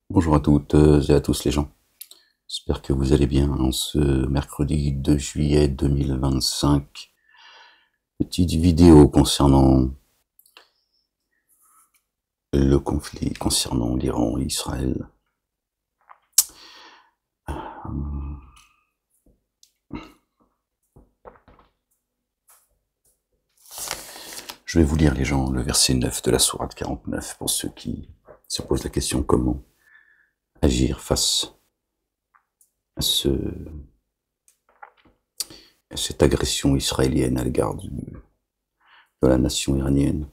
Bonjour à toutes et à tous les gens. J'espère que vous allez bien en ce mercredi 2 juillet 2025. Petite vidéo concernant le conflit concernant l'Iran et Israël. Je vais vous lire les gens le verset 9 de la sourate 49 pour ceux qui se posent la question comment agir face à cette agression israélienne à l'égard de la nation iranienne.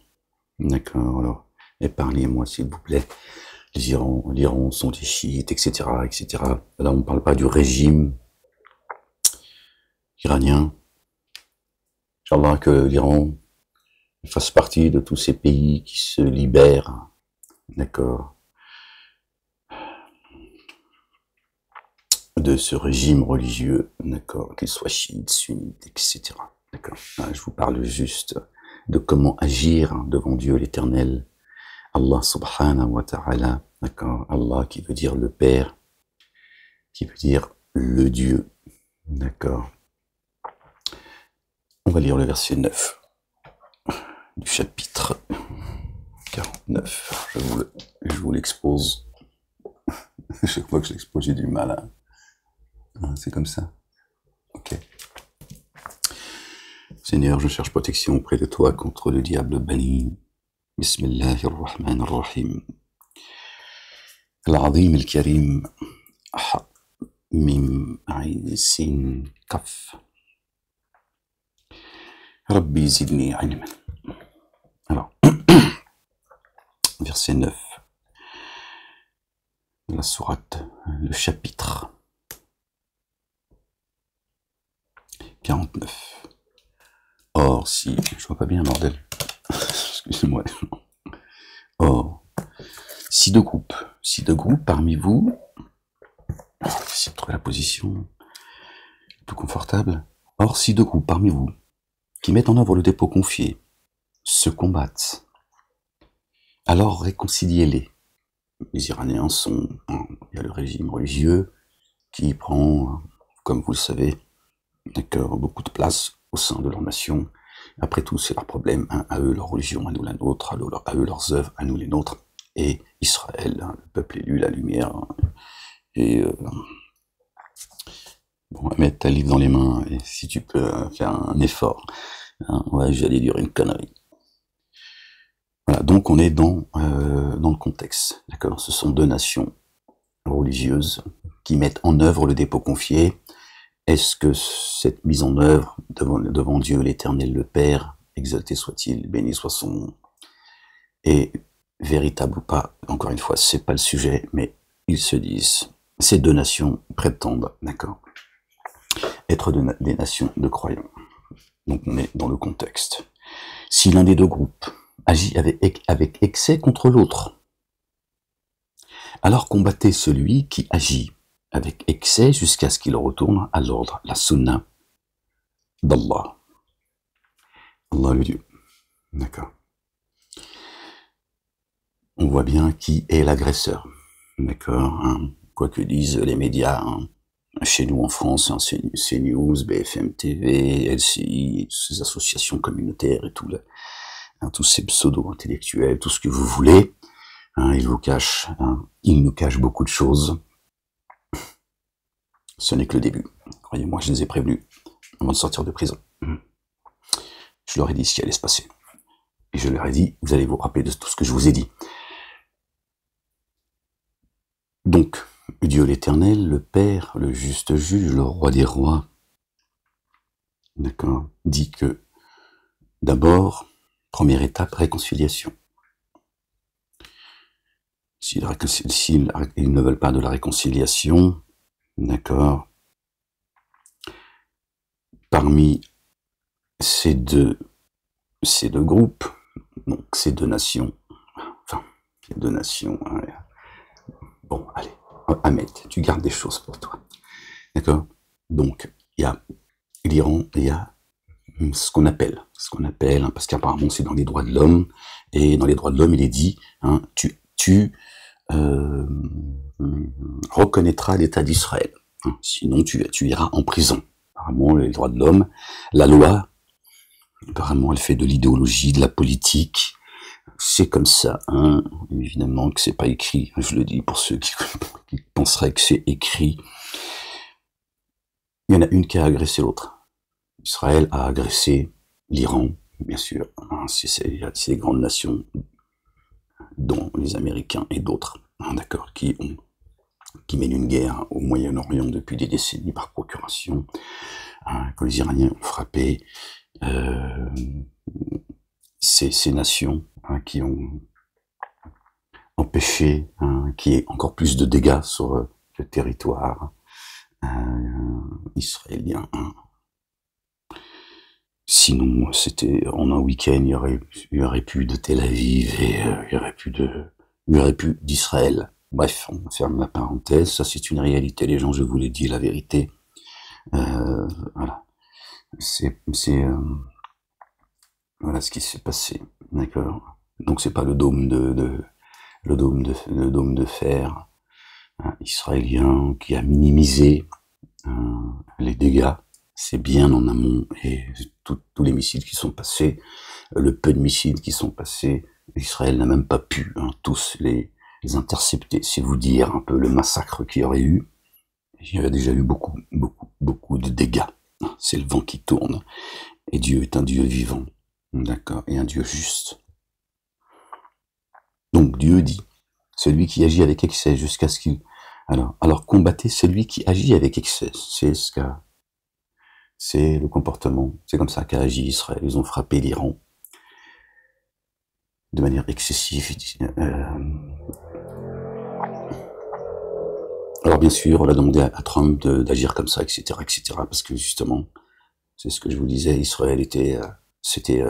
D'accord, alors épargnez-moi s'il vous plaît. L'Iran sont des chiites, etc., etc. Là, on ne parle pas du régime iranien. Inch'Allah que l'Iran fasse partie de tous ces pays qui se libèrent, d'accord, de ce régime religieux, d'accord, qu'il soit chiite, sunnite, etc. D'accord. Je vous parle juste de comment agir devant Dieu l'Éternel, Allah subhanahu wa ta'ala, d'accord, Allah qui veut dire le Père, qui veut dire le Dieu, d'accord. On va lire le verset 9 du chapitre 49. Je vous l'expose. Chaque fois que je l'expose, j'ai du mal à... C'est comme ça. Ok. Seigneur, je cherche protection auprès de toi contre le diable banni. Bismillahirrahmanirrahim. Al-Azim al-Karim. Mim Ain Sin Kaf. Rabbi zidni ilman. Alors, verset 9 de la sourate, le chapitre 49. Or, si... Je vois pas bien, bordel. Excusez-moi. Or, si deux groupes parmi vous... Alors, essayer de trouver la position tout confortable. Or, si deux groupes parmi vous qui mettent en œuvre le dépôt confié se combattent, alors réconciliez-les. Les Iraniens sont... Il y a le régime religieux qui prend, comme vous le savez, d'accord, beaucoup de place au sein de leur nation. Après tout, c'est leur problème, hein, à eux leur religion, à nous la nôtre, à eux leurs œuvres, à nous les nôtres. Et Israël, hein, le peuple élu, la lumière. Et bon, mettre ta livre dans les mains, et si tu peux faire un effort. Hein, ouais, j'allais dire une connerie. Voilà, donc on est dans le contexte, d'accord. Ce sont deux nations religieuses qui mettent en œuvre le dépôt confié. Est-ce que cette mise en œuvre devant Dieu l'Éternel le Père, exalté soit-il, béni soit son nom, est véritable ou pas? Encore une fois, c'est pas le sujet, mais ils se disent, ces deux nations prétendent, d'accord, être des nations de croyants. Donc on est dans le contexte. Si l'un des deux groupes agit avec excès contre l'autre, alors combattez celui qui agit avec excès jusqu'à ce qu'il retourne à l'ordre, la sunna d'Allah. Allah le Dieu. D'accord. On voit bien qui est l'agresseur. D'accord, hein. Quoi que disent les médias, hein. Chez nous en France, hein, CNews, BFM TV, LCI, ces associations communautaires et tout, hein, tous ces pseudo-intellectuels, tout ce que vous voulez, hein, ils nous cachent beaucoup de choses. Ce n'est que le début. Croyez-moi, je les ai prévenus avant de sortir de prison. Je leur ai dit ce qui allait se passer. Et je leur ai dit, vous allez vous rappeler de tout ce que je vous ai dit. Donc, Dieu l'Éternel, le Père, le juste juge, le roi des rois, d'accord, dit que, d'abord, première étape, réconciliation. S'ils ne veulent pas de la réconciliation, d'accord, parmi ces deux groupes, donc ces deux nations, ouais. Bon, allez, Ahmed, tu gardes des choses pour toi, d'accord. Donc, il y a l'Iran et il y a ce qu'on appelle, hein, parce qu'apparemment c'est dans les droits de l'homme, et dans les droits de l'homme il est dit, hein, tu reconnaîtra l'État d'Israël. Sinon, tu iras en prison. Apparemment, les droits de l'homme, la loi, apparemment, elle fait de l'idéologie, de la politique. C'est comme ça, hein. Évidemment que c'est pas écrit. Je le dis pour ceux qui penseraient que c'est écrit. Il y en a une qui a agressé l'autre. Israël a agressé l'Iran, bien sûr. C'est les grandes nations, dont les Américains et d'autres, d'accord, qui mènent une guerre au Moyen-Orient depuis des décennies par procuration. Quand les Iraniens ont frappé ces nations qui ont empêché qu'il y ait encore plus de dégâts sur le territoire israélien. Sinon, c'était en un week-end, il y aurait plus de Tel Aviv et il y aurait plus d'Israël. Bref, on ferme la parenthèse. Ça, c'est une réalité. Les gens, je vous l'ai dit, la vérité. Voilà. Voilà ce qui s'est passé. D'accord. Donc, c'est pas le dôme de fer israélien qui a minimisé les dégâts. C'est bien en amont, et tous les missiles qui sont passés, le peu de missiles qui sont passés, Israël n'a même pas pu tous les intercepter. C'est vous dire un peu le massacre qu'il y aurait eu. Il y avait déjà eu beaucoup de dégâts. C'est le vent qui tourne, et Dieu est un Dieu vivant, d'accord, et un Dieu juste. Donc Dieu dit, celui qui agit avec excès jusqu'à ce qu'il... Alors combattez celui qui agit avec excès. C'est le comportement, c'est comme ça qu'a agi Israël. Ils ont frappé l'Iran de manière excessive. Alors bien sûr, on a demandé à Trump d'agir comme ça, etc., parce que justement, c'est ce que je vous disais, Israël c'était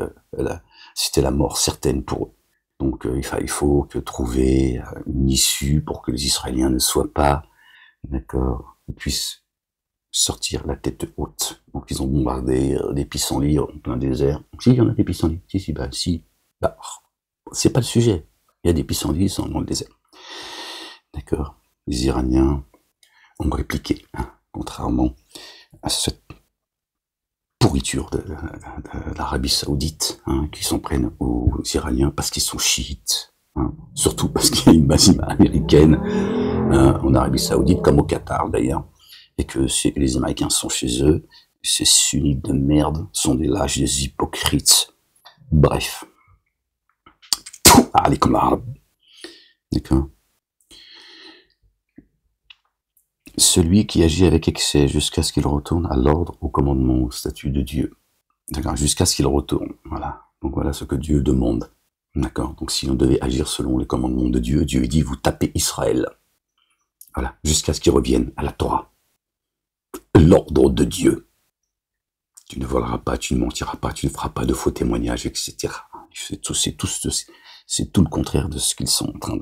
la mort certaine pour eux. Donc il faut trouver une issue pour que les Israéliens ne soient pas, d'accord, puissent sortir la tête haute. Donc ils ont bombardé des pissenlits en plein désert. Si, il y en a des pissenlits. Si. C'est pas le sujet. Il y a des pissenlits, ils sont dans le désert. D'accord. Les Iraniens ont répliqué, contrairement à cette pourriture de l'Arabie Saoudite, qui s'en prennent aux Iraniens parce qu'ils sont chiites. Surtout parce qu'il y a une base américaine en Arabie Saoudite, comme au Qatar d'ailleurs. Et que les Américains sont chez eux, ces sunnites de merde sont des lâches, des hypocrites. Bref. Allez, comme l'arabe. D'accord. Celui qui agit avec excès jusqu'à ce qu'il retourne à l'ordre, au commandement, au statut de Dieu. D'accord. Jusqu'à ce qu'il retourne. Voilà. Donc voilà ce que Dieu demande. D'accord. Donc si on devait agir selon les commandements de Dieu, Dieu dit, vous tapez Israël. Voilà. Jusqu'à ce qu'il revienne à la Torah. L'ordre de Dieu. Tu ne voleras pas, tu ne mentiras pas, tu ne feras pas de faux témoignages, etc. C'est tout le contraire de ce qu'ils sont en train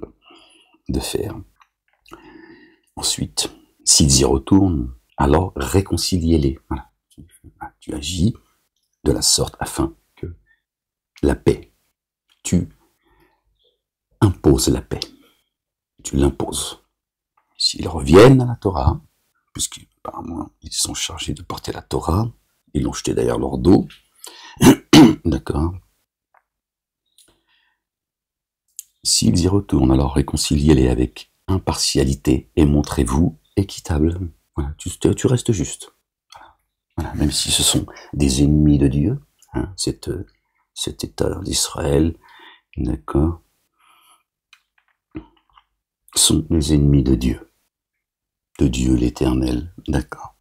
de faire. Ensuite, s'ils y retournent, alors réconciliez-les. Voilà. Tu agis de la sorte afin que la paix, tu imposes la paix. Tu l'imposes. S'ils reviennent à la Torah, puisqu'apparemment ils sont chargés de porter la Torah, ils l'ont jeté derrière leur dos, d'accord. S'ils y retournent, alors réconciliez-les avec impartialité et montrez-vous équitable. Voilà, tu restes juste. Voilà, même si ce sont des ennemis de Dieu, cet État d'Israël, d'accord, sont les ennemis de Dieu l'Éternel, d'accord.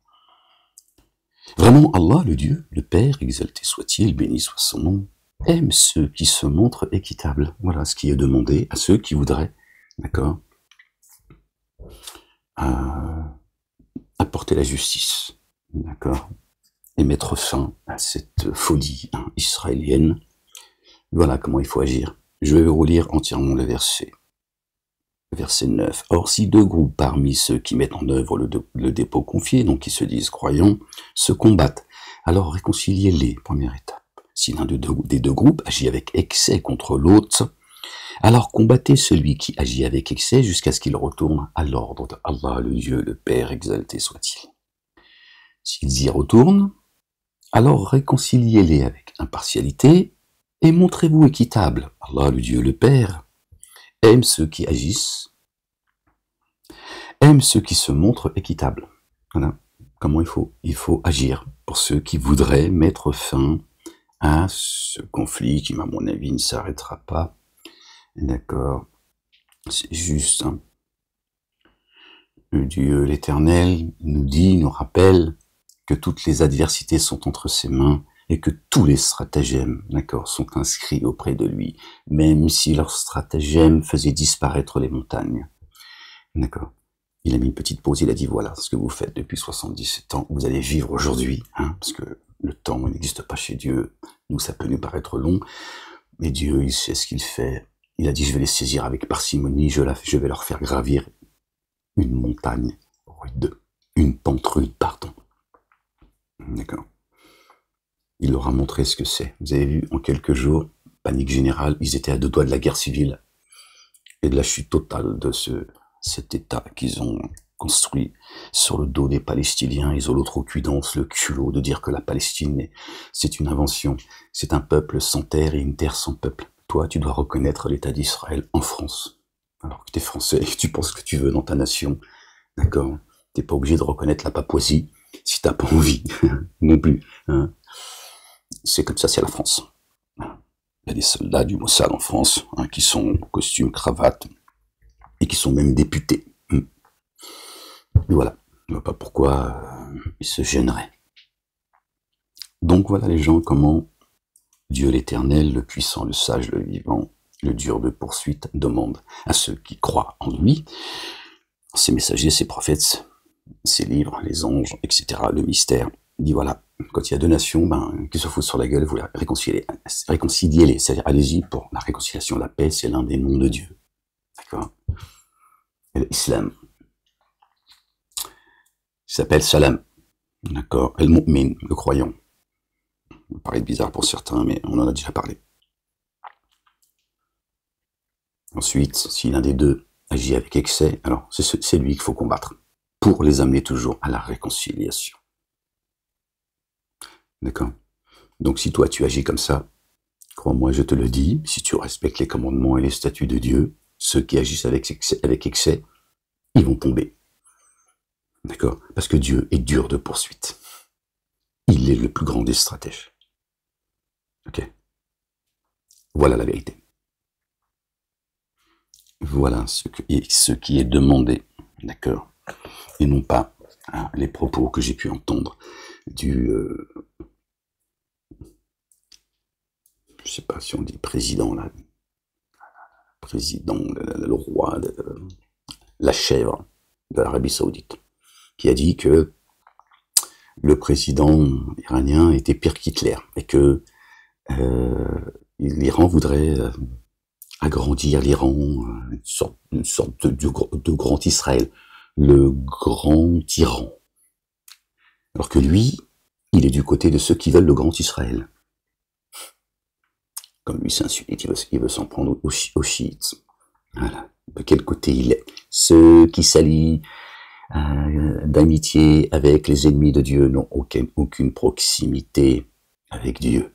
Vraiment, Allah, le Dieu, le Père, exalté soit-il, béni soit son nom, aime ceux qui se montrent équitables. Voilà ce qui est demandé à ceux qui voudraient, d'accord, apporter la justice, d'accord, et mettre fin à cette folie israélienne. Voilà comment il faut agir. Je vais vous lire entièrement le verset. Verset 9. Or, si deux groupes parmi ceux qui mettent en œuvre le dépôt confié, donc qui se disent croyants, se combattent, alors réconciliez-les, première étape. Si l'un des deux groupes agit avec excès contre l'autre, Alors combattez celui qui agit avec excès jusqu'à ce qu'il retourne à l'ordre de Allah, le Dieu, le Père, exalté soit-il. S'ils y retournent, alors réconciliez-les avec impartialité et montrez-vous équitable. Allah, le Dieu, le Père, aime ceux qui agissent, aime ceux qui se montrent équitables. Voilà comment il faut agir pour ceux qui voudraient mettre fin à ce conflit qui, à mon avis, ne s'arrêtera pas. D'accord, c'est juste, hein. Le Dieu l'Éternel nous dit, nous rappelle que toutes les adversités sont entre ses mains et que tous les stratagèmes, d'accord, sont inscrits auprès de lui, même si leurs stratagèmes faisaient disparaître les montagnes. D'accord. Il a mis une petite pause, il a dit voilà ce que vous faites depuis 77 ans, vous allez vivre aujourd'hui, hein, parce que le temps n'existe pas chez Dieu. Nous, ça peut nous paraître long, mais Dieu, il sait ce qu'il fait. Il a dit je vais les saisir avec parcimonie, je vais leur faire gravir une montagne rude, une pente rude, pardon. D'accord. Il leur a montré ce que c'est. Vous avez vu, en quelques jours, panique générale, ils étaient à 2 doigts de la guerre civile et de la chute totale de cet État qu'ils ont construit sur le dos des Palestiniens. Ils ont l'outrecuidance, le culot de dire que la Palestine, c'est une invention. C'est un peuple sans terre et une terre sans peuple. Toi, tu dois reconnaître l'État d'Israël en France. Alors que tu es français et que tu penses ce que tu veux dans ta nation. D'accord? T'es pas obligé de reconnaître la Papouasie si t'as pas envie non plus. Hein. C'est comme ça, c'est la France. Il y a des soldats du Mossad en France, hein, qui sont costume, cravate, et qui sont même députés. Et voilà, je ne vois pas pourquoi ils se gêneraient. Donc voilà les gens, comment Dieu l'Éternel, le puissant, le sage, le vivant, le dur de poursuite, demande à ceux qui croient en lui, ses messagers, ses prophètes, ses livres, les anges, etc., le mystère. Il dit voilà, quand il y a 2 nations, qui se foutent sur la gueule, vous les réconciliez-les, c'est-à-dire allez-y pour la réconciliation, la paix, c'est l'un des noms de Dieu. D'accord? Et l'islam, il s'appelle salam. D'accord? El-Mu'min, le croyant. Ça me paraît bizarre pour certains, mais on en a déjà parlé. Ensuite, si l'un des deux agit avec excès, alors c'est lui qu'il faut combattre pour les amener toujours à la réconciliation. D'accord? Donc si toi tu agis comme ça, crois-moi, je te le dis, si tu respectes les commandements et les statuts de Dieu, ceux qui agissent avec excès, ils vont tomber. D'accord? Parce que Dieu est dur de poursuite. Il est le plus grand des stratèges. Ok? Voilà la vérité. Voilà ce qui est demandé. D'accord? Et non pas les propos que j'ai pu entendre du... je sais pas si on dit président, là. Président, le roi, la chèvre de l'Arabie Saoudite, qui a dit que le président iranien était pire qu'Hitler et que l'Iran voudrait agrandir l'Iran, une sorte de grand Israël, le grand tyran. Alors que lui, il est du côté de ceux qui veulent le grand Israël. Comme lui, c'est un sunnite, il veut s'en prendre aux chiites. Voilà. De quel côté il est? Ceux qui s'allient d'amitié avec les ennemis de Dieu n'ont aucune proximité avec Dieu.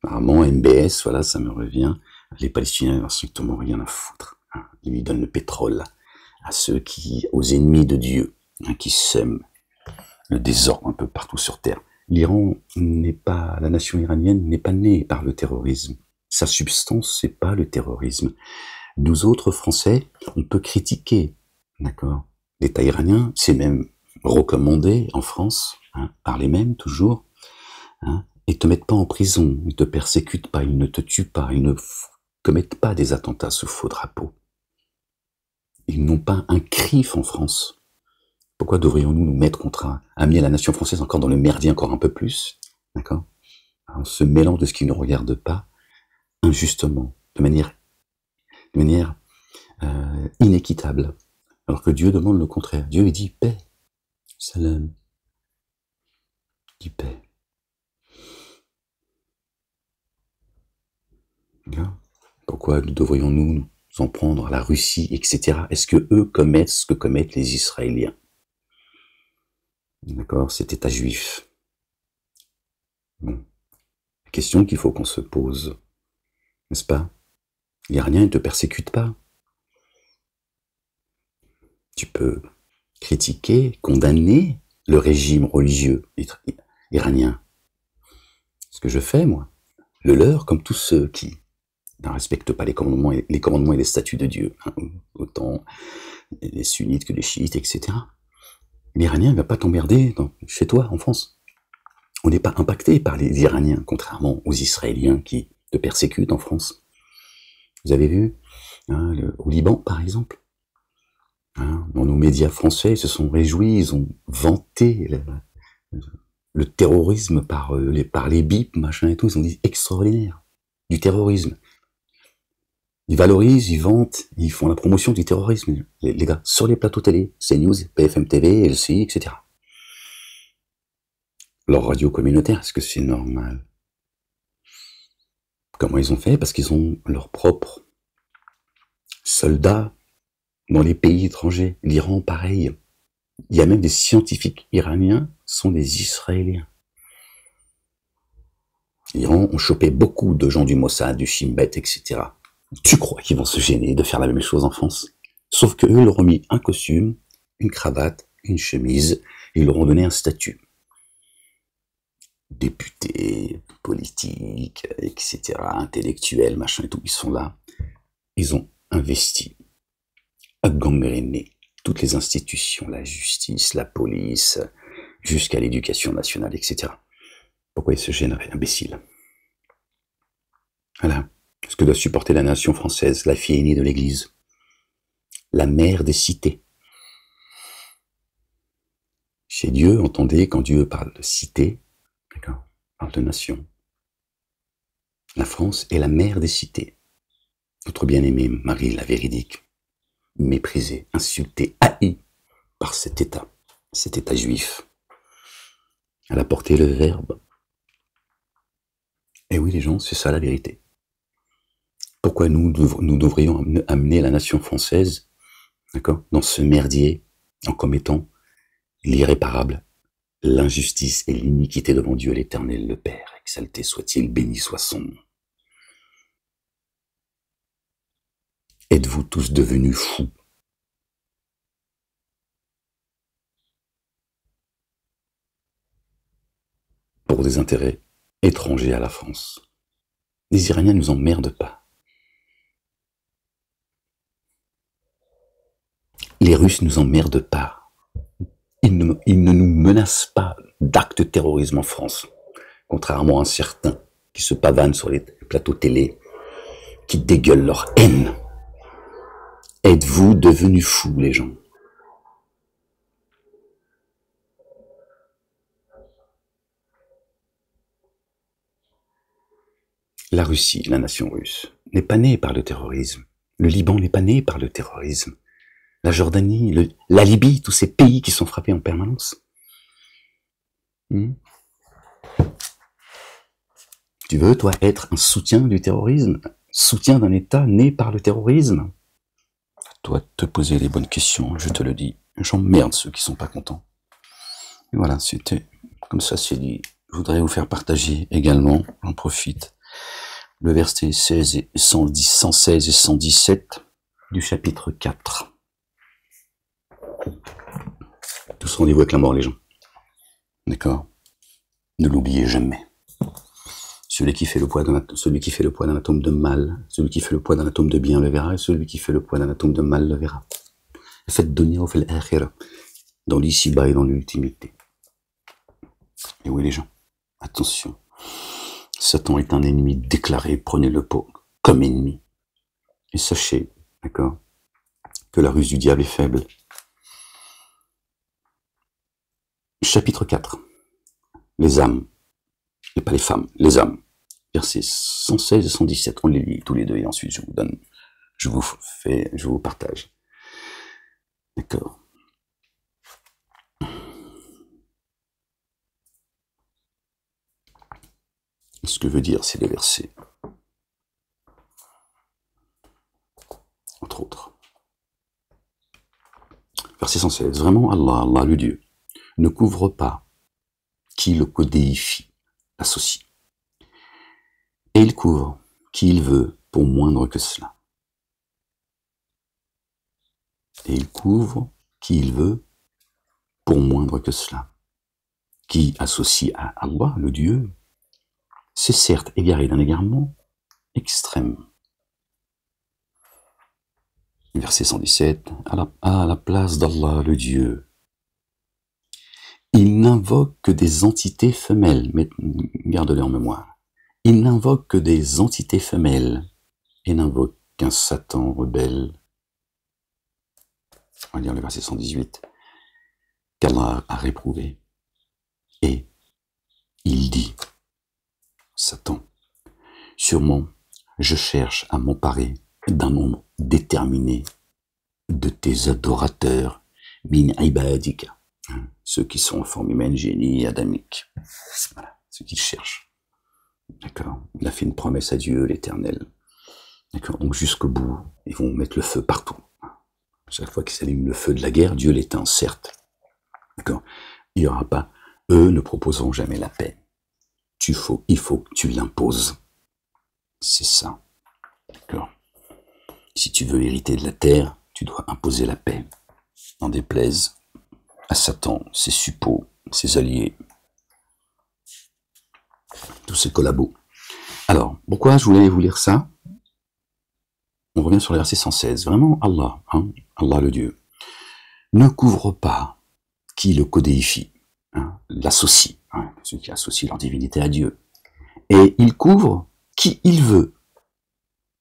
Apparemment, MBS, voilà, ça me revient. Les Palestiniens n'ont strictement rien à foutre. Hein. Ils lui donnent le pétrole à aux ennemis de Dieu, hein, qui sèment le désordre un peu partout sur Terre. L'Iran la nation iranienne n'est pas née par le terrorisme. Sa substance, c'est pas le terrorisme. Nous autres Français, on peut critiquer, d'accord? L'État iranien, c'est même recommandé en France, hein, par les mêmes toujours, hein, et te mettent pas en prison, ils te persécutent pas, ils ne te tuent pas, ils ne commettent pas des attentats sous faux drapeau. Ils n'ont pas un CRIF en France. Pourquoi devrions-nous nous mettre amener la nation française encore dans le merdier encore un peu plus, d'accord? En se mêlant de ce qui ne regarde pas, injustement, de manière inéquitable. Alors que Dieu demande le contraire. Dieu dit paix, salam, dit paix. Pourquoi nous devrions-nous nous en prendre à la Russie, etc. Est-ce que eux commettent ce que commettent les Israéliens? D'accord, cet État juif. Bon. Question qu'il faut qu'on se pose, n'est-ce pas? L'Iranien ne te persécute pas. Tu peux critiquer, condamner le régime religieux iranien. Ce que je fais, moi. Le leur, comme tous ceux qui ne respectent pas les commandements et les statuts de Dieu, hein, autant les sunnites que les chiites, etc. L'Iranien ne va pas t'emmerder chez toi, en France. On n'est pas impacté par les Iraniens, contrairement aux Israéliens qui te persécutent en France. Vous avez vu, hein, au Liban, par exemple, hein, dans nos médias français, ils se sont réjouis, ils ont vanté le terrorisme par les bips, machin et tout, ils ont dit extraordinaire, du terrorisme. Ils valorisent, ils vantent, ils font la promotion du terrorisme, les gars, sur les plateaux télé, CNews, BFM TV, LCI, etc. Leur radio communautaire, est-ce que c'est normal? Comment ils ont fait? Parce qu'ils ont leurs propres soldats dans les pays étrangers. L'Iran, pareil. Il y a même des scientifiques iraniens qui sont des Israéliens. L'Iran ont chopé beaucoup de gens du Mossad, du Shin Bet, etc. Tu crois qu'ils vont se gêner de faire la même chose en France? Sauf qu'eux leur ont mis un costume, une cravate, une chemise, et ils leur ont donné un statut. Députés, politiques, etc., intellectuels, machin et tout, ils sont là. Ils ont investi, gangréné toutes les institutions, la justice, la police, jusqu'à l'éducation nationale, etc. Pourquoi ils se gêneraient, imbéciles? Voilà. Ce que doit supporter la nation française, la fille aînée de l'Église, la mère des cités. Chez Dieu, entendez, quand Dieu parle de cité, d'accord, parle de nation. La France est la mère des cités. Notre bien-aimée Marie, la véridique, méprisée, insultée, haïe par cet État juif. Elle a porté le verbe. Et oui, les gens, c'est ça la vérité. Pourquoi nous devrions amener la nation française, d'accord, dans ce merdier, en commettant l'irréparable, l'injustice et l'iniquité devant Dieu l'Éternel, le Père, exalté soit-il, béni soit son nom. Êtes-vous tous devenus fous? Pour des intérêts étrangers à la France. Les Iraniens ne nous emmerdent pas. Les Russes ne nous emmerdent pas. Ils ne nous menacent pas d'actes de terrorisme en France, contrairement à certains qui se pavanent sur les plateaux télé, qui dégueulent leur haine. Êtes-vous devenus fous, les gens? La Russie, la nation russe, n'est pas née par le terrorisme. Le Liban n'est pas né par le terrorisme. La Jordanie, la Libye, tous ces pays qui sont frappés en permanence. Tu veux, toi, être un soutien du terrorisme? Soutien d'un État né par le terrorisme? À toi de te poser les bonnes questions, je te le dis. J'emmerde ceux qui sont pas contents. Et voilà, c'était comme ça, c'est dit. Je voudrais vous faire partager également, j'en profite, le verset 16 et 110, 116 et 117 du chapitre 4. Tous rendez-vous avec la mort, les gens. D'accord? Ne l'oubliez jamais. Celui qui fait le poids d'un atome de mal, celui qui fait le poids d'un atome de bien le verra, et celui qui fait le poids d'un atome de mal le verra. Faites dunya ou fil akhira, dans l'ici-bas et dans l'ultimité. Et oui, les gens, attention. Satan est un ennemi déclaré, prenez-le comme ennemi. Et sachez, d'accord, que la ruse du diable est faible. Chapitre 4. Les âmes. Et pas les femmes, les âmes. Versets 116 et 117. On les lit tous les deux et ensuite je vous partage. D'accord. Ce que veut dire ces deux versets. Verset 116. Vraiment, Allah le Dieu, ne couvre pas qui le codéifie, l'associe. Et il couvre qui il veut pour moindre que cela. Et il couvre qui il veut pour moindre que cela. Qui associe à Allah, le Dieu, c'est certes égaré d'un égarement extrême. Verset 117, à la place d'Allah, le Dieu, il n'invoque que des entités femelles, mais garde-les en mémoire. Il n'invoque que des entités femelles et n'invoque qu'un Satan rebelle. On va lire le verset 118, qu'Allah a réprouvé. Et il dit, Satan, sûrement je cherche à m'emparer d'un nombre déterminé de tes adorateurs, min ibadika, ceux qui sont en forme humaine, génie, adamique. Voilà, ceux qui cherchent. D'accord. Il a fait une promesse à Dieu, l'Éternel. D'accord. Donc jusqu'au bout, ils vont mettre le feu partout. Chaque fois qu'ils s'allument le feu de la guerre, Dieu l'éteint, certes. D'accord. Il n'y aura pas. Eux ne proposeront jamais la paix. Il faut que tu l'imposes. C'est ça. D'accord. Si tu veux hériter de la terre, tu dois imposer la paix. N'en déplaise à Satan, ses suppôts, ses alliés, tous ses collabos. Alors, pourquoi je voulais vous lire ça? On revient sur le verset 116. Vraiment, Allah, Allah le Dieu, ne couvre pas qui le codéifie, l'associe, ceux qui associent leur divinité à Dieu. Et il couvre qui il veut,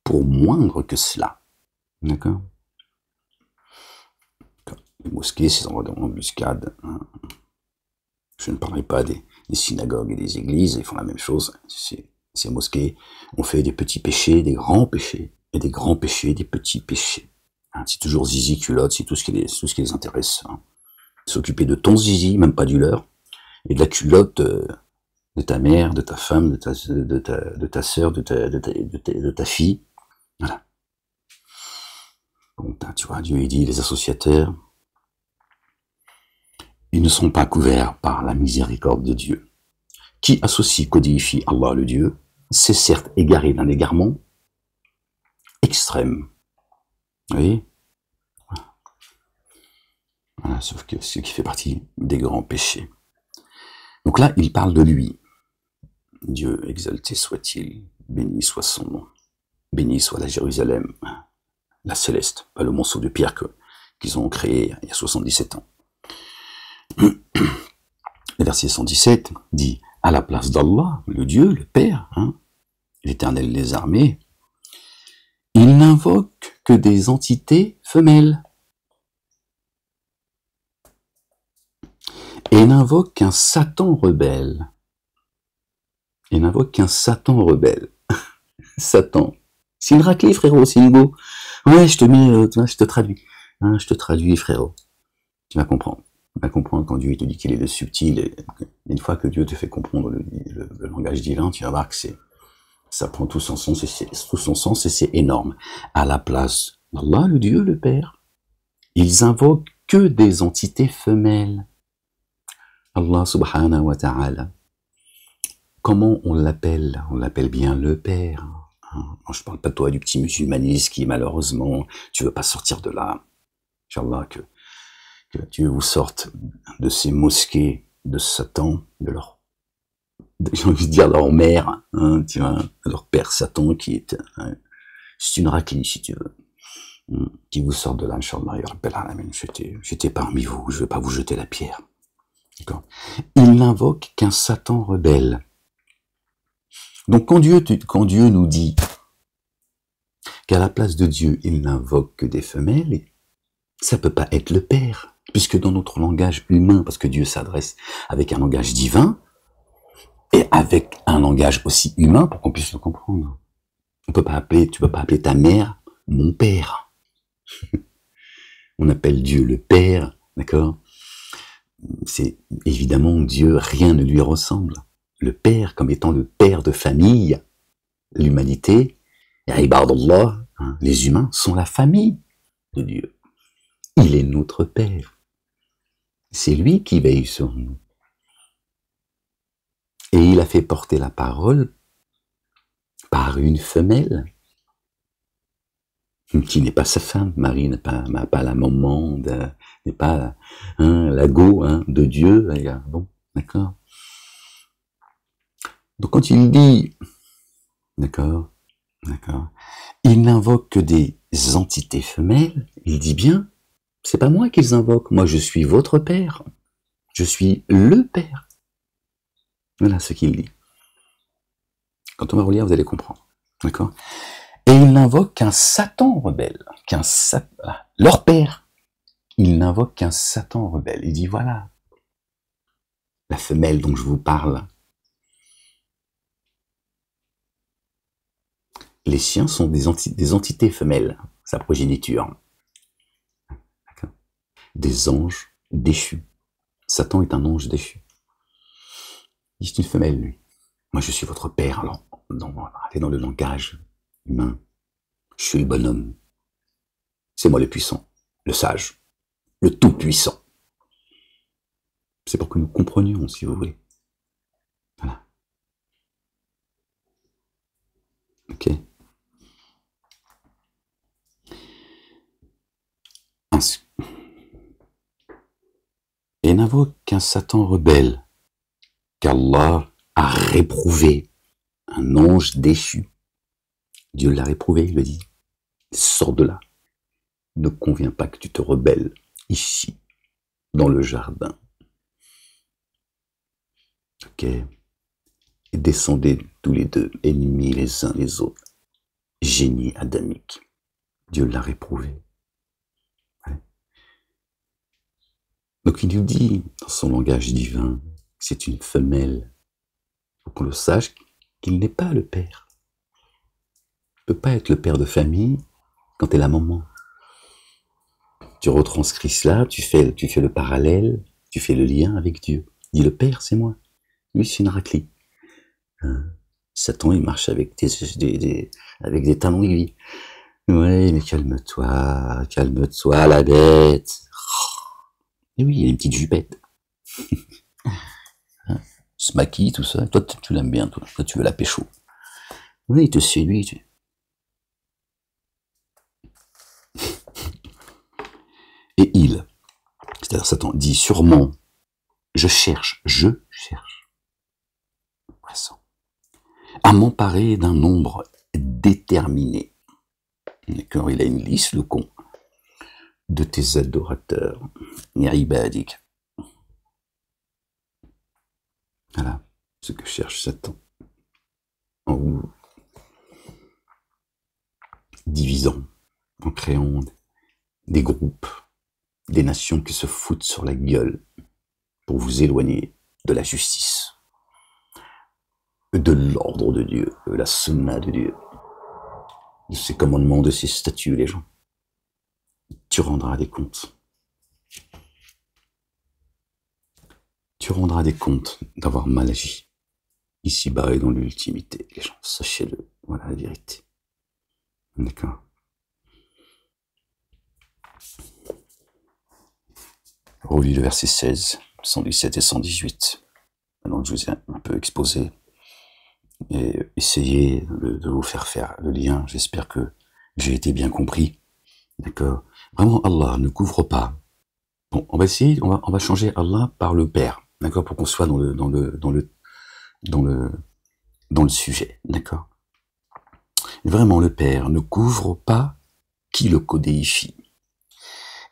pour moindre que cela. D'accord? Les mosquées, ces endroits d'embuscade. Je ne parlerai pas des synagogues et des églises, ils font la même chose. Ces mosquées ont fait des petits péchés, des grands péchés, et des grands péchés, des petits péchés. C'est toujours zizi, culotte, c'est tout ce qui les intéresse. S'occuper de ton zizi, même pas du leur, et de la culotte de ta mère, de ta femme, de ta sœur, de ta fille. Voilà. Donc, tu vois, Dieu il dit, les associateurs, ils ne sont pas couverts par la miséricorde de Dieu. Qui associe, codifie Allah le Dieu, c'est certes égaré d'un égarement extrême. Vous voyez? Voilà, sauf que ce qui fait partie des grands péchés. Donc là, il parle de lui. Dieu exalté soit-il, béni soit son nom, béni soit la Jérusalem, la céleste, pas le monceau de pierre qu'ils ont créé il y a 77 ans. Le verset 117 dit, à la place d'Allah, le Dieu, le Père, l'Éternel des armées, il n'invoque que des entités femelles. Et n'invoque qu'un Satan rebelle. Et n'invoque qu'un Satan rebelle. Satan. C'est une raclée, frérot, c'est une go. Ouais, je te traduis. Je te traduis, frérot. Tu vas comprendre. Tu vas comprendre quand Dieu te dit qu'il est le subtil. Et une fois que Dieu te fait comprendre le langage divin, tu vas voir que ça prend tout son sens et c'est énorme. À la place d'Allah, le Dieu, le Père, ils invoquent que des entités femelles. Allah subhanahu wa ta'ala. Comment on l'appelle? On l'appelle bien le Père. Je parle pas de toi du petit musulmanisme qui malheureusement, tu veux pas sortir de là. Inch'Allah, que Dieu vous sorte de ces mosquées de Satan, j'ai envie de dire leur mère, tu vois, leur père Satan qui est, c'est une raclée si tu veux, qui vous sort de là, Inch'Allah, ya Rabbil Alamin. J'étais parmi vous, je vais pas vous jeter la pierre. D'accord. Il n'invoque qu'un Satan rebelle. Donc quand Dieu nous dit qu'à la place de Dieu, il n'invoque que des femelles, ça peut pas être le Père, puisque dans notre langage humain, parce que Dieu s'adresse avec un langage divin, et avec un langage aussi humain pour qu'on puisse le comprendre. Tu peux pas appeler ta mère mon père. On appelle Dieu le Père, d'accord? C'est évidemment Dieu, rien ne lui ressemble. Le Père, comme étant le père de famille, l'humanité, ibadallah, les humains sont la famille de Dieu. Il est notre Père. C'est lui qui veille sur nous. Et il a fait porter la parole par une femelle qui n'est pas sa femme. Marie n'est pas la maman, n'est pas la go de Dieu. Bon, d'accord. Donc quand il dit, d'accord, il n'invoque que des entités femelles, il dit bien, c'est pas moi qu'ils invoquent, moi je suis votre Père, je suis le Père. Voilà ce qu'il dit. Quand on va relire, vous allez comprendre. D'accord? Et il n'invoque qu'un Satan rebelle, leur père. Il n'invoque qu'un Satan rebelle. Il dit voilà, la femelle dont je vous parle. Les chiens sont des entités femelles, sa progéniture. Des anges déchus. Satan est un ange déchu. Il est une femelle, lui. Moi, je suis votre père. Alors, allez dans le langage humain. Je suis le bonhomme. C'est moi le puissant, le sage, le tout-puissant. C'est pour que nous comprenions, si vous voulez. Voilà. Ok. Et n'invoque qu'un Satan rebelle, qu'Allah a réprouvé, un ange déchu. Dieu l'a réprouvé, il le dit. Sors de là. Il ne convient pas que tu te rebelles ici, dans le jardin. Ok. Et descendez tous les deux, ennemis les uns les autres. Génie adamique. Dieu l'a réprouvé. Donc il nous dit, dans son langage divin, que c'est une femelle. Il faut qu'on le sache, qu'il n'est pas le père. Il ne peut pas être le père de famille quand tu es la maman. Tu retranscris cela, tu fais le parallèle, tu fais le lien avec Dieu. Dis le père, c'est moi. Lui, c'est une raclée. Satan, il marche avec des talons aiguilles. Ouais, mais calme-toi, la bête. Et oui, il a une petite jupette. Il se maquille, tout ça. Toi, tu l'aimes bien, toi. Toi, tu veux la pécho. Oui, il te séduit. Et il, c'est-à-dire Satan, dit sûrement, je cherche, à m'emparer d'un nombre déterminé. D'accord, il a une liste, le con, de tes adorateurs, ibadik. Voilà ce que cherche Satan. En vous divisant, en créant des groupes, des nations qui se foutent sur la gueule pour vous éloigner de la justice, de l'ordre de Dieu, de la sunna de Dieu, de ses commandements, de ses statuts, les gens. Tu rendras des comptes. Tu rendras des comptes d'avoir mal agi, ici-bas et dans l'ultimité, les gens, sachez-le, voilà la vérité. D'accord. Relis le verset 16, 117 et 118. Maintenant que je vous ai un peu exposé, et essayez de vous faire le lien. J'espère que j'ai été bien compris. D'accord. Vraiment, Allah ne couvre pas. Bon, on va essayer, on va changer Allah par le Père. D'accord, pour qu'on soit dans le sujet. D'accord. Vraiment, le Père ne couvre pas qui le codéifie.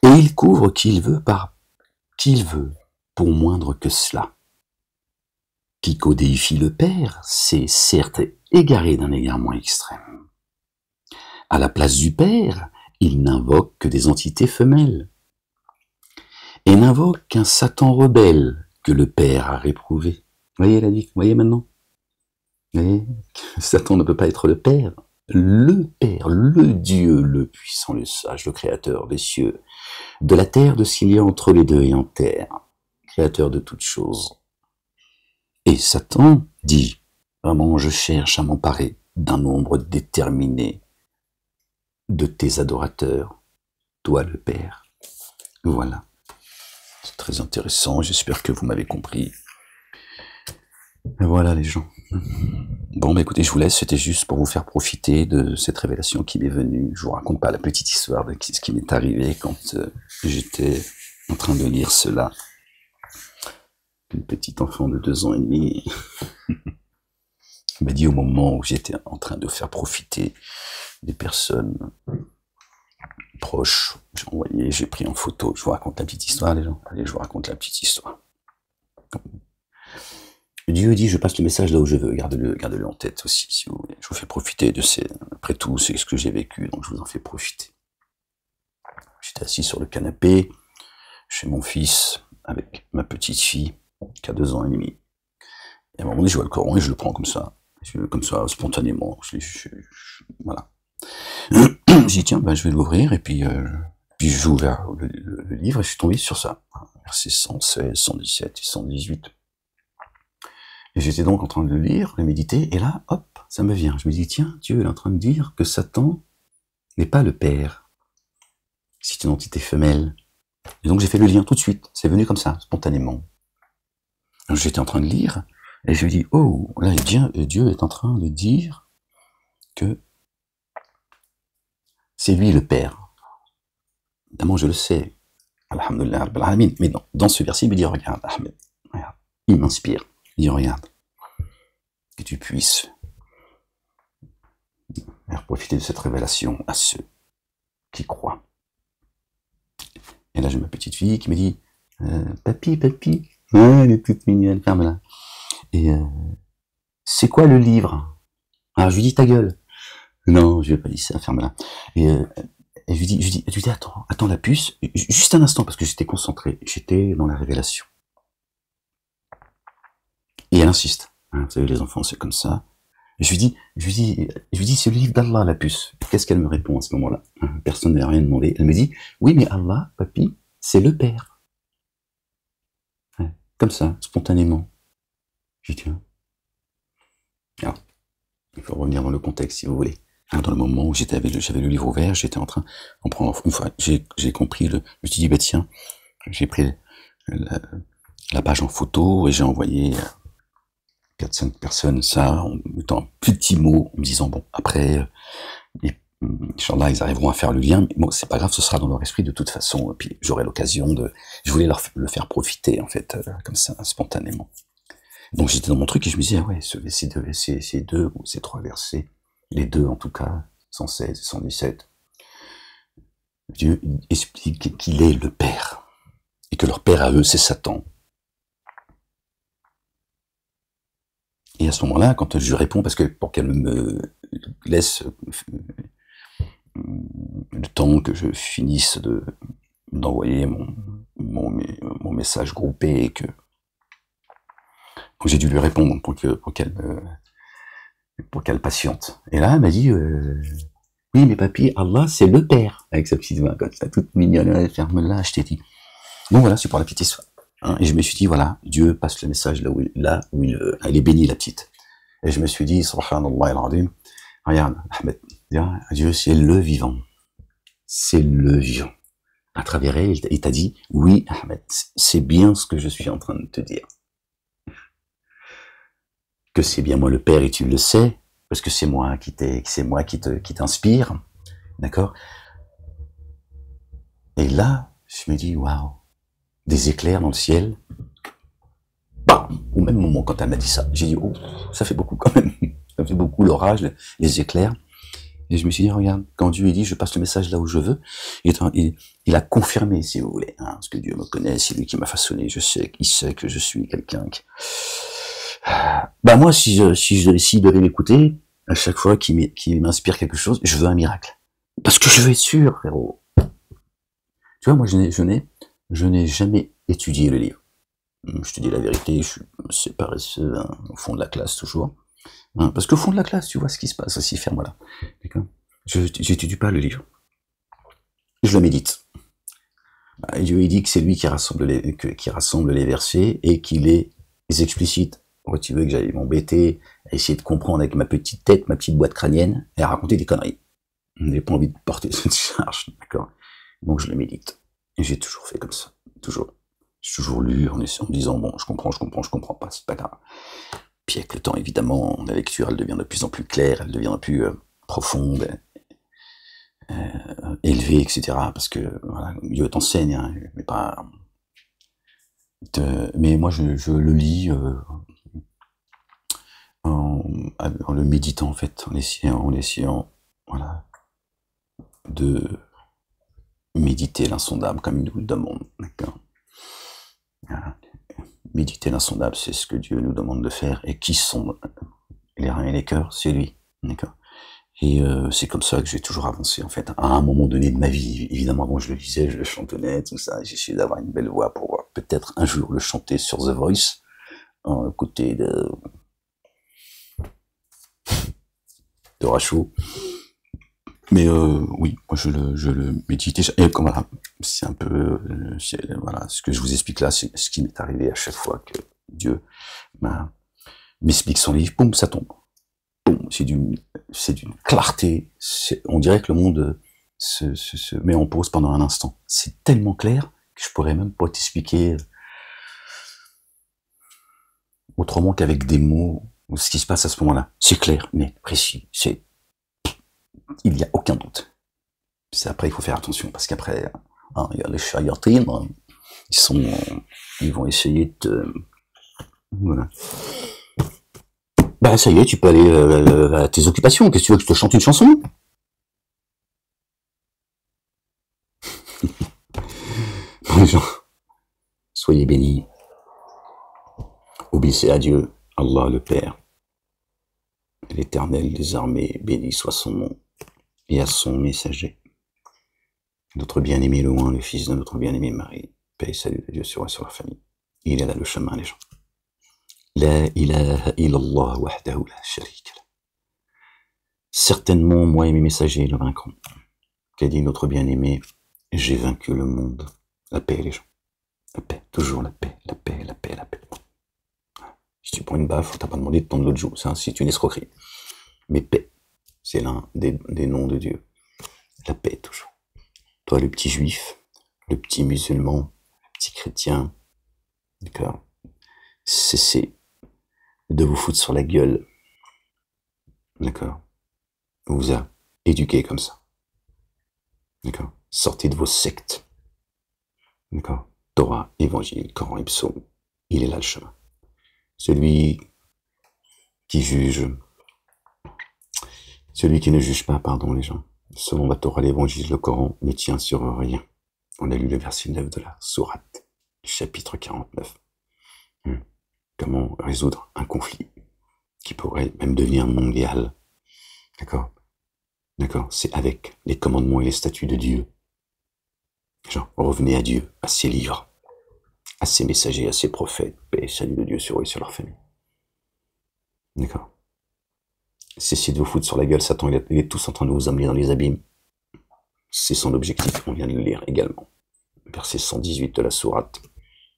Et il couvre qui il veut par qui il veut, pour moindre que cela. Qui codéifie le Père, c'est certes égaré d'un égarement extrême. À la place du Père, il n'invoque que des entités femelles. Et n'invoque qu'un Satan rebelle que le Père a réprouvé. Voyez la vie, voyez maintenant? Voyez, Satan ne peut pas être le Père. Le Père, le Dieu, le puissant, le sage, le créateur des cieux, de la terre, de ce qu'il y a entre les deux et en terre, créateur de toutes choses. Et Satan dit, vraiment, je cherche à m'emparer d'un nombre déterminé de tes adorateurs, toi le Père. Voilà. C'est très intéressant, j'espère que vous m'avez compris. Et voilà les gens. Bon, bah écoutez, je vous laisse, c'était juste pour vous faire profiter de cette révélation qui m'est venue. Je vous raconte pas la petite histoire de ce qui m'est arrivé quand j'étais en train de lire cela. Une petite enfant de 2 ans et demi m'a dit au moment où j'étais en train de faire profiter des personnes proches, j'ai envoyé, j'ai pris en photo. Je vous raconte la petite histoire les gens. Allez, je vous raconte la petite histoire. Dieu dit, je passe le message là où je veux, gardez-le en tête aussi, si vous voulez. Je vous fais profiter de après tout, c'est ce que j'ai vécu, donc je vous en fais profiter. J'étais assis sur le canapé, chez mon fils, avec ma petite fille, qui a 2 ans et demi. Et à un moment donné, je vois le Coran et je le prends comme ça, spontanément, voilà. J'ai dit, tiens, ben, je vais l'ouvrir, et puis j'ai ouvert le livre, et je suis tombé sur ça. Versets 116, 117 et 118. Et j'étais donc en train de le lire, de méditer, et là, hop, ça me vient. Je me dis, tiens, Dieu est en train de dire que Satan n'est pas le père. C'est une entité femelle. Et donc j'ai fait le lien tout de suite. C'est venu comme ça, spontanément. J'étais en train de lire, et je me dis, oh, là, Dieu est en train de dire que c'est lui le père. Évidemment, je le sais. Alhamdulillah, Rabbil Alamin. Mais dans ce verset, il me dit, regarde, Ahmed, regarde. Il m'inspire. Il dit, regarde, que tu puisses faire profiter de cette révélation à ceux qui croient. Et là, j'ai ma petite fille qui me dit, papy, ouais, elle est toute mignonne, ferme-la. Et c'est quoi le livre? Alors je lui dis, ta gueule. Non, je vais pas dire ça, ferme-la. Et je lui dis, attends la puce, juste un instant, parce que j'étais concentré, j'étais dans la révélation. Et elle insiste. Hein, vous savez, les enfants, c'est comme ça. Et je lui dis, c'est le livre d'Allah, la puce. Qu'est-ce qu'elle me répond à ce moment-là? Personne n'a rien demandé. Elle me dit, oui, mais Allah, papy, c'est le père. Ouais, comme ça, spontanément. Je dis, tiens. Alors, il faut revenir dans le contexte, si vous voulez. Dans le moment où j'avais le livre ouvert, j'étais en train d'en prendre, une fois, j'ai compris je me suis dit, bah tiens, j'ai pris la page en photo et j'ai envoyé 4-5 personnes ça, en mettant un petit mot, en me disant, bon, après, Inch'Allah, ils arriveront à faire le lien, mais bon, c'est pas grave, ce sera dans leur esprit de toute façon, et puis j'aurai l'occasion je voulais le faire profiter, en fait, comme ça, spontanément. Donc j'étais dans mon truc et je me disais, ah ouais, ces deux ou ces 3 versets, les deux en tout cas, 116 et 117, Dieu explique qu'il est le Père, et que leur Père à eux, c'est Satan. Et à ce moment-là, quand je réponds, parce que pour qu'elle me laisse le temps que je finisse d'envoyer mon message groupé, et que donc j'ai dû lui répondre pour qu'elle patiente. Et là, elle m'a dit, oui, mais papy, Allah, c'est le Père, avec sa petite voix comme ça, toute mignonne, ferme-la, je t'ai dit. Donc voilà, c'est pour la petite histoire. Hein, et je me suis dit, voilà, Dieu passe le message là où il est béni, la petite. Et je me suis dit, subhanallah al-azim, regarde, Ahmed, Dieu, c'est le vivant. C'est le vivant. À travers elle, il t'a dit, oui, Ahmed, c'est bien ce que je suis en train de te dire. Que c'est bien moi le Père, et tu le sais, parce que c'est moi qui t'inspire, d'accord? Et là, je me dis, waouh, des éclairs dans le ciel. Bam! Au même moment, quand elle m'a dit ça, j'ai dit, oh, ça fait beaucoup quand même. Ça fait beaucoup l'orage, les éclairs. Et je me suis dit, regarde, quand Dieu dit, je passe le message là où je veux, il a confirmé, si vous voulez, hein, parce que Dieu me connaît, c'est lui qui m'a façonné, il sait que je suis quelqu'un qui... Bah moi, s'il devait m'écouter, à chaque fois qu'il m'inspire quelque chose, je veux un miracle. Parce que je veux être sûr, frérot. Tu vois, moi, je n'ai jamais étudié le livre. Je te dis la vérité, c'est paresseux, hein, au fond de la classe toujours. Hein, parce qu'au fond de la classe, tu vois ce qui se passe aussi, ferme-la. D'accord? Je n'étudie pas le livre. Je le médite. Bah, Dieu, il dit que c'est lui qui rassemble les versets et qu'il les explicite. Pourquoi tu veux que j'aille m'embêter à essayer de comprendre avec ma petite tête, ma petite boîte crânienne, et à raconter des conneries? Je n'ai pas envie de porter cette charge, d'accord? Donc je le médite. Et j'ai toujours fait comme ça. Toujours. J'ai toujours lu en me disant, bon, je comprends pas, c'est pas grave. Puis avec le temps, évidemment, la lecture, elle devient de plus en plus claire, elle devient plus profonde, élevée, etc. Parce que, voilà, Dieu t'enseigne, hein, mais pas... mais moi, je le lis en le méditant, en fait, en essayant, voilà, de méditer l'insondable comme il nous le demande, d'accord. Voilà. Méditer l'insondable, c'est ce que Dieu nous demande de faire, et qui sont les reins et les cœurs, c'est lui, d'accord. Et c'est comme ça que j'ai toujours avancé, en fait. À un moment donné de ma vie, évidemment, avant je le lisais, je le chantonnais, tout ça, j'ai essayé d'avoir une belle voix pour peut-être un jour le chanter sur The Voice, en côté de Rachaud. Mais oui, moi je le méditais, et comme voilà, c'est un peu, voilà, ce que je vous explique là, c'est ce qui m'est arrivé à chaque fois que Dieu m'explique son livre, boum, ça tombe. Boum, c'est d'une clarté, on dirait que le monde se met en pause pendant un instant. C'est tellement clair que je pourrais même pas t'expliquer autrement qu'avec des mots ce qui se passe à ce moment-là. C'est clair, net, précis, il n'y a aucun doute. Après, il faut faire attention, parce qu'après, hein, il y a les chayatines, hein, ils vont essayer de voilà. Bah, ça y est, tu peux aller à tes occupations. Qu'est-ce que tu veux que je te chante une chanson? Les gens, soyez bénis. Obéissez à Dieu, Allah le Père. L'Éternel des armées, béni soit son nom, et à son messager. Notre bien-aimé loin, le fils de notre bien-aimé Marie. Paix et salut de Dieu sur la famille. Il est là le chemin, les gens. La ilaha illallah wahdahu la sharika lah. Certainement, moi et mes messagers le vaincront. Qu'a dit notre bien-aimé, j'ai vaincu le monde. La paix, les gens. La paix, toujours la paix, la paix, la paix, la paix. Si tu prends une baffe, t'as pas demandé de tendre l'autre joue, ça, c'est une escroquerie. Mais paix, c'est l'un des noms de Dieu. La paix, toujours. Toi, le petit juif, le petit musulman, le petit chrétien, d'accord, cessez de vous foutre sur la gueule, d'accord. On vous a éduqué comme ça, d'accord. Sortez de vos sectes, d'accord. Torah, Évangile, Coran et Psaume, il est là le chemin. Celui qui juge, celui qui ne juge pas, pardon les gens, selon la Torah, l'Évangile, le Coran, ne tient sur rien. On a lu le verset 9 de la sourate, chapitre 49. Comment résoudre un conflit qui pourrait même devenir mondial. D'accord? D'accord? C'est avec les commandements et les statuts de Dieu. Genre, revenez à Dieu, à ses livres, à ses messagers, à ses prophètes, paix et salut de Dieu sur eux et sur leur famille. D'accord? Cessez de vous foutre sur la gueule, Satan, il est tous en train de vous amener dans les abîmes. C'est son objectif, on vient de le lire également. Verset 118 de la sourate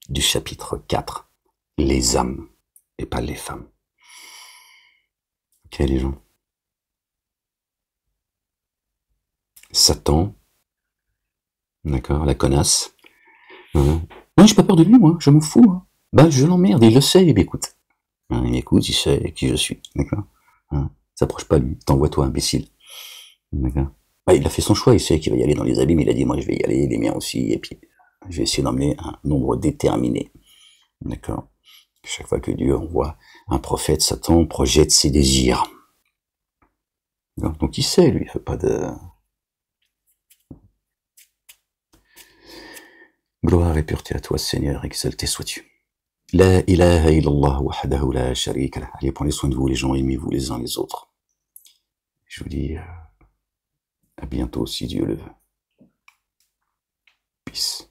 du chapitre 4. Les âmes, et pas les femmes. Ok, les gens? Satan, d'accord, la connasse. Moi, j'ai pas peur de lui, moi, je m'en fous. Hein. Bah, je l'emmerde, il le sait, il m'écoute. Hein, il m'écoute, il sait qui je suis, d'accord. Hein, s'approche pas de lui, t'envoie-toi, imbécile. D'accord. Bah, il a fait son choix, il sait qu'il va y aller dans les abîmes, il a dit, moi, je vais y aller, les miens aussi, et puis, je vais essayer d'emmener un nombre déterminé. D'accord. Chaque fois que Dieu envoie un prophète, Satan projette ses désirs. Donc il sait, lui, il fait pas de... Gloire et pureté à toi, Seigneur, exalté sois-tu. La ilaha illallah wahdahu la sharika lah. Allez, prenez soin de vous, les gens, aimez-vous les uns les autres. Je vous dis à bientôt, si Dieu le veut. Peace.